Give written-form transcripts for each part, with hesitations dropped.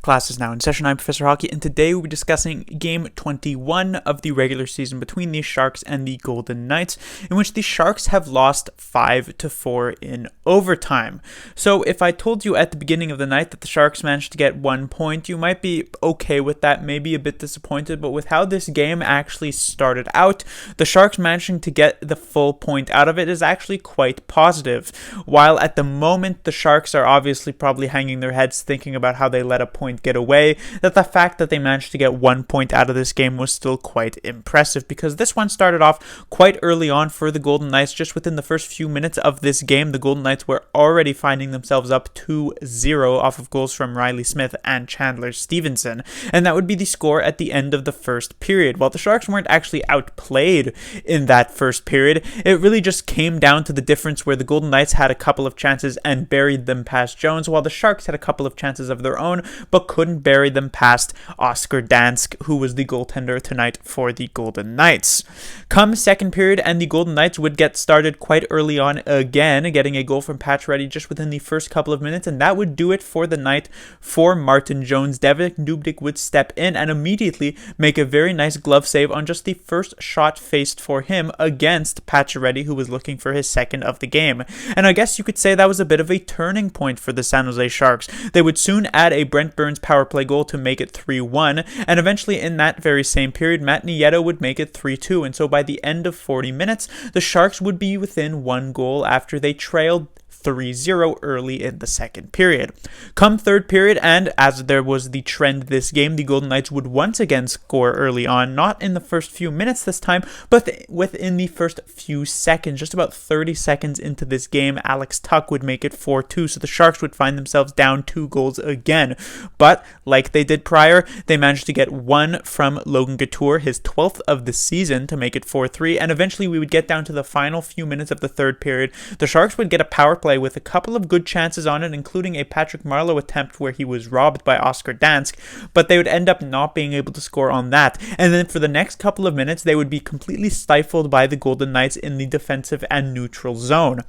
Class is now in session. I'm Professor Hockey, and today we'll be discussing Game 21 of the regular season between the Sharks and the Golden Knights, in which the Sharks have lost 5-4 in overtime. So if I told you at the beginning of the night that the Sharks managed to get 1 point, you might be okay with that, maybe a bit disappointed, but with how this game actually started out, the Sharks managing to get the full point out of it is actually quite positive. While at the moment the Sharks are obviously probably hanging their heads thinking about how they let a point get away, that the fact that they managed to get 1 point out of this game was still quite impressive, because this one started off quite early on for the Golden Knights. Just within the first few minutes of this game, the Golden Knights were already finding themselves up 2-0 off of goals from Riley Smith and Chandler Stevenson, and that would be the score at the end of the first period. While the Sharks weren't actually outplayed in that first period, it really just came down to the difference where the Golden Knights had a couple of chances and buried them past Jones, while the Sharks had a couple of chances of their own, but couldn't bury them past Oscar Dansk, who was the goaltender tonight for the Golden Knights. Come second period, and the Golden Knights would get started quite early on again, getting a goal from Pacioretty just within the first couple of minutes, and that would do it for the night for Martin Jones. Devin Dubnyk would step in and immediately make a very nice glove save on just the first shot faced for him against Pacioretty, who was looking for his second of the game. And I guess you could say that was a bit of a turning point for the San Jose Sharks. They would soon add a Brent Burns power play goal to make it 3-1, and eventually in that very same period, Matt Nieto would make it 3-2, and so by the end of 40 minutes, the Sharks would be within one goal after they trailed 3-0 early in the second period. Come third period, and as there was the trend this game, the Golden Knights would once again score early on, not in the first few minutes this time, but within the first few seconds. Just about 30 seconds into this game, Alex Tuch would make it 4-2, so the Sharks would find themselves down 2 goals again. But like they did prior, they managed to get one from Logan Couture, his 12th of the season, to make it 4-3, and eventually we would get down to the final few minutes of the third period. The Sharks would get a power play with a couple of good chances on it, including a Patrick Marleau attempt where he was robbed by Oscar Dansk, but they would end up not being able to score on that. And then for the next couple of minutes, they would be completely stifled by the Golden Knights in the defensive and neutral zone.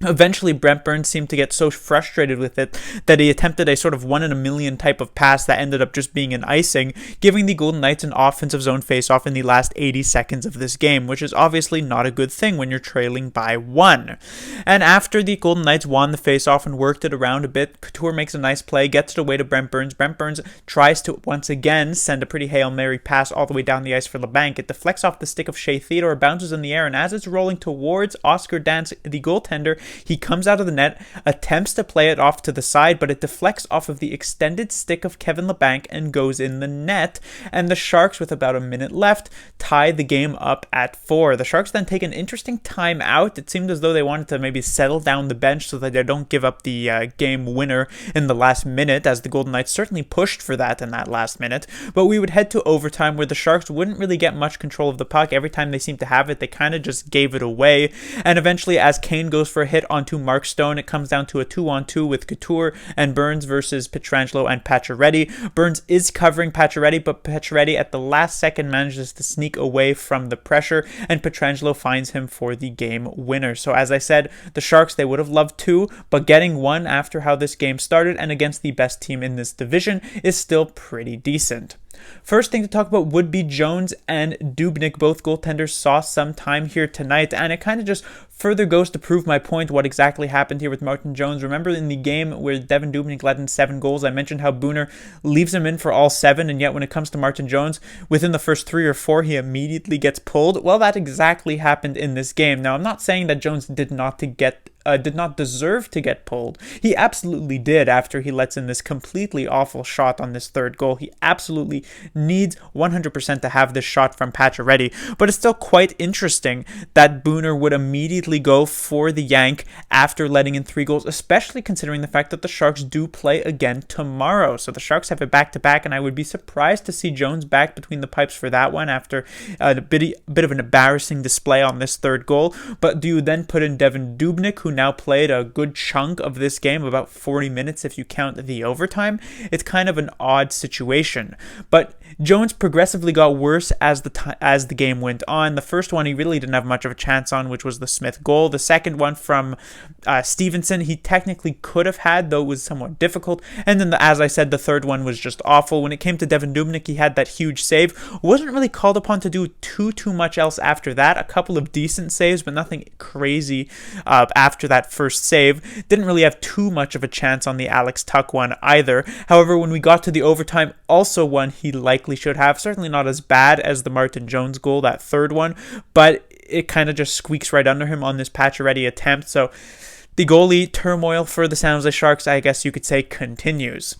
Eventually, Brent Burns seemed to get so frustrated with it that he attempted a sort of 1 in a million type of pass that ended up just being an icing, giving the Golden Knights an offensive zone faceoff in the last 80 seconds of this game, which is obviously not a good thing when you're trailing by 1. And after the Golden Knights won the faceoff and worked it around a bit, Couture makes a nice play, gets it away to Brent Burns. Brent Burns tries to once again send a pretty Hail Mary pass all the way down the ice for LeBanc. It deflects off the stick of Shea Theodore, bounces in the air, and as it's rolling towards Oscar Dansk, the goaltender, he comes out of the net, attempts to play it off to the side, but it deflects off of the extended stick of Kevin LeBanc and goes in the net, and the Sharks, with about a minute left, tie the game up at 4. The Sharks then take an interesting time out. It seemed as though they wanted to maybe settle down the bench so that they don't give up the game winner in the last minute, as the Golden Knights certainly pushed for that in that last minute, but we would head to overtime where the Sharks wouldn't really get much control of the puck. Every time they seemed to have it, they kind of just gave it away, and eventually as Kane goes for a hit onto Mark Stone, it comes down to a 2-on-2 with Couture and Burns versus Pietrangelo and Pacioretty. Burns is covering Pacioretty, but Pacioretty at the last second manages to sneak away from the pressure, and Pietrangelo finds him for the game winner. So as I said, the Sharks, they would have loved 2, but getting 1 after how this game started and against the best team in this division is still pretty decent. First thing to talk about would be Jones and Dubnyk. Both goaltenders saw some time here tonight, and it kind of just further goes to prove my point what exactly happened here with Martin Jones. Remember in the game where Devin Dubnyk led in 7 goals, I mentioned how Booner leaves him in for all 7, and yet when it comes to Martin Jones, within the first 3 or 4, he immediately gets pulled. Well, that exactly happened in this game. Now, I'm not saying that Jones did not deserve to get pulled. He absolutely did after he lets in this completely awful shot on this third goal. He absolutely needs 100% to have this shot from Pacioretty, but it's still quite interesting that Booner would immediately go for the yank after letting in 3 goals, especially considering the fact that the Sharks do play again tomorrow. So the Sharks have a back-to-back, and I would be surprised to see Jones back between the pipes for that one after a bit of an embarrassing display on this third goal. But do you then put in Devin Dubnyk, who now played a good chunk of this game, about 40 minutes if you count the overtime. It's kind of an odd situation. But Jones progressively got worse as the game went on. The first one he really didn't have much of a chance on, which was the Smith goal. The second one from Stevenson, he technically could have had, though it was somewhat difficult. And then, as I said, the third one was just awful. When it came to Devan Dubnyk, he had that huge save. Wasn't really called upon to do too much else after that. A couple of decent saves, but nothing crazy after that first save. Didn't really have too much of a chance on the Alex Tuch one either. However, when we got to the overtime, also one he likely should have. Certainly not as bad as the Martin Jones goal, that third one, but it kind of just squeaks right under him on this Pacioretty attempt. So the goalie turmoil for the San Jose Sharks, I guess you could say, continues.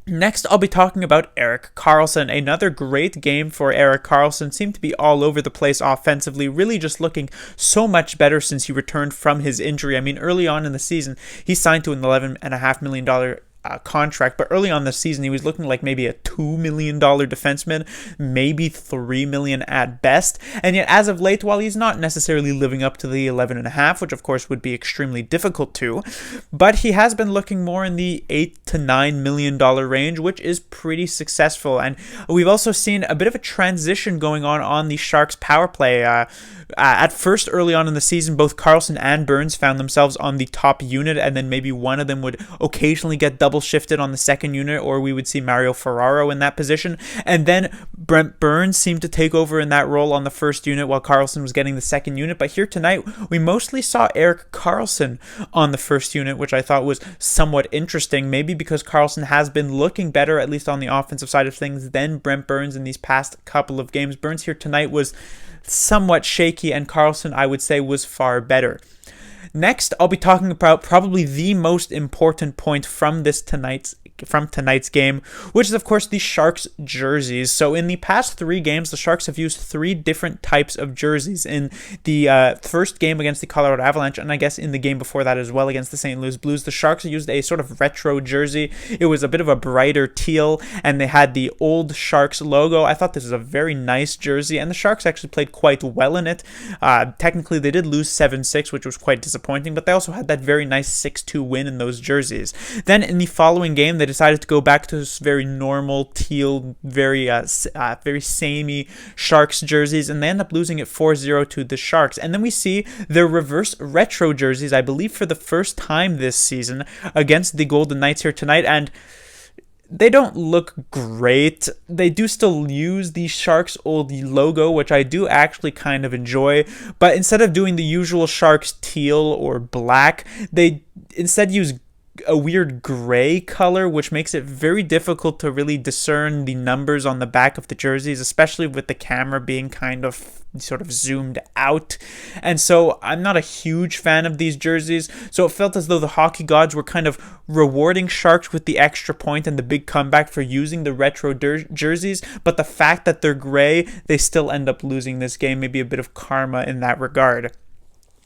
Next, I'll be talking about Erik Karlsson. Another great game for Erik Karlsson. Seemed to be all over the place offensively, really just looking so much better since he returned from his injury. I mean, early on in the season, he signed to an $11.5 million contract, but early on this season he was looking like maybe a $2 million defenseman, maybe $3 million at best. And yet as of late, while he's not necessarily living up to the 11.5, which of course would be extremely difficult to, but he has been looking more in the $8 to $9 million range, which is pretty successful. And we've also seen a bit of a transition going on the Sharks power play. At first, early on in the season, both Karlsson and Burns found themselves on the top unit, and then maybe one of them would occasionally get double shifted on the second unit, or we would see Mario Ferraro in that position. And then Brent Burns seemed to take over in that role on the first unit while Karlsson was getting the second unit. But here tonight, we mostly saw Erik Karlsson on the first unit, which I thought was somewhat interesting, maybe because Karlsson has been looking better, at least on the offensive side of things, than Brent Burns in these past couple of games. Burns here tonight was somewhat shaky, and Karlsson, I would say, was far better. Next, I'll be talking about probably the most important point from tonight's game, which is of course the Sharks jerseys. So in the past 3 games, the Sharks have used 3 different types of jerseys. In the first game against the Colorado Avalanche, and I guess in the game before that as well against the St. Louis Blues, the Sharks used a sort of retro jersey. It was a bit of a brighter teal, and they had the old Sharks logo. I thought this was a very nice jersey, and the Sharks actually played quite well in it. Technically, they did lose 7-6, which was quite disappointing, but they also had that very nice 6-2 win in those jerseys. Then in the following game, they decided to go back to this very normal teal, very samey Sharks jerseys, and they end up losing it 4-0 to the Sharks. And then we see their reverse retro jerseys, I believe for the first time this season, against the Golden Knights here tonight, and they don't look great. They do still use the Sharks old logo, which I do actually kind of enjoy, but instead of doing the usual Sharks teal or black, they instead use a weird gray color, which makes it very difficult to really discern the numbers on the back of the jerseys, especially with the camera being kind of sort of zoomed out. And so I'm not a huge fan of these jerseys, so it felt as though the hockey gods were kind of rewarding Sharks with the extra point and the big comeback for using the retro jerseys, but the fact that they're gray, they still end up losing this game. Maybe a bit of karma in that regard.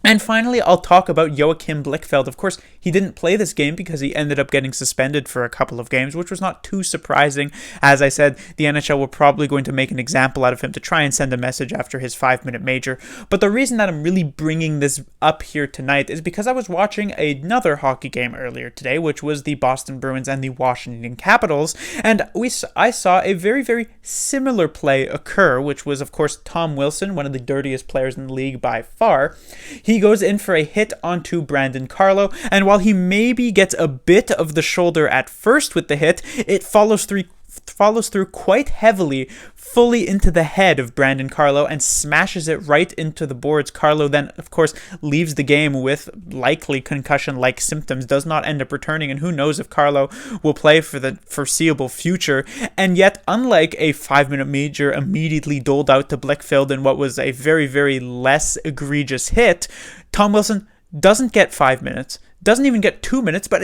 And finally, I'll talk about Joachim Blichfeld. Of course, he didn't play this game because he ended up getting suspended for a couple of games, which was not too surprising. As I said, the NHL were probably going to make an example out of him to try and send a message after his 5-minute major. But the reason that I'm really bringing this up here tonight is because I was watching another hockey game earlier today, which was the Boston Bruins and the Washington Capitals, and I saw a very, very similar play occur, which was, of course, Tom Wilson, one of the dirtiest players in the league by far. He goes in for a hit onto Brandon Carlo, and while he maybe gets a bit of the shoulder at first with the hit, it follows through quite heavily, fully into the head of Brandon Carlo and smashes it right into the boards. Carlo then, of course, leaves the game with likely concussion-like symptoms, does not end up returning, and who knows if Carlo will play for the foreseeable future. And yet, unlike a 5-minute major immediately doled out to Blichfeld in what was a very, very less egregious hit, Tom Wilson doesn't get 5 minutes, doesn't even get 2 minutes, but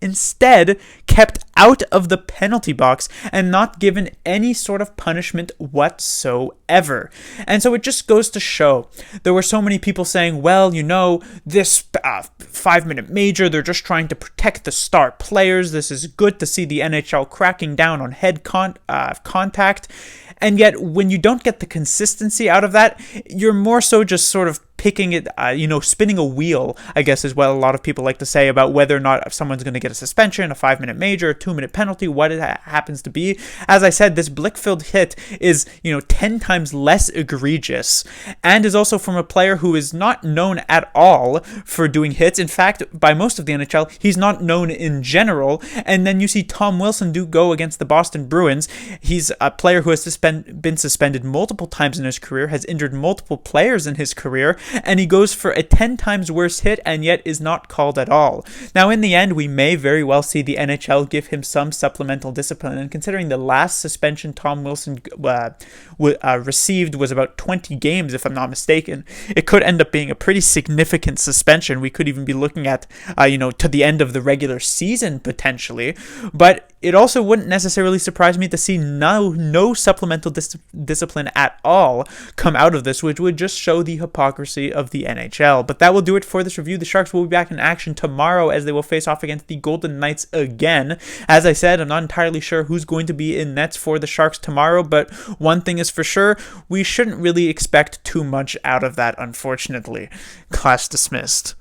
instead kept out of the penalty box and not given any sort of punishment whatsoever. And so it just goes to show, there were so many people saying, well, this 5-minute major, they're just trying to protect the star players. This is good to see the NHL cracking down on head contact. And yet, when you don't get the consistency out of that, you're more so just sort of picking it, spinning a wheel, I guess is what a lot of people like to say about whether or not someone's going to get a suspension, a 5-minute major, a 2-minute penalty, what it happens to be. As I said, this Blichfeld hit is, 10 times less egregious and is also from a player who is not known at all for doing hits. In fact, by most of the NHL, he's not known in general. And then you see Tom Wilson go against the Boston Bruins. He's a player who has been suspended multiple times in his career, has injured multiple players in his career, and he goes for a 10 times worse hit and yet is not called at all. Now, in the end, we may very well see the NHL give him some supplemental discipline, and considering the last suspension Tom Wilson received was about 20 games, if I'm not mistaken, it could end up being a pretty significant suspension. We could even be looking at, to the end of the regular season potentially, but it also wouldn't necessarily surprise me to see no supplemental discipline at all come out of this, which would just show the hypocrisy of the NHL. But that will do it for this review. The Sharks will be back in action tomorrow as they will face off against the Golden Knights again. As I said, I'm not entirely sure who's going to be in nets for the Sharks tomorrow, but one thing is for sure, we shouldn't really expect too much out of that, unfortunately. Class dismissed.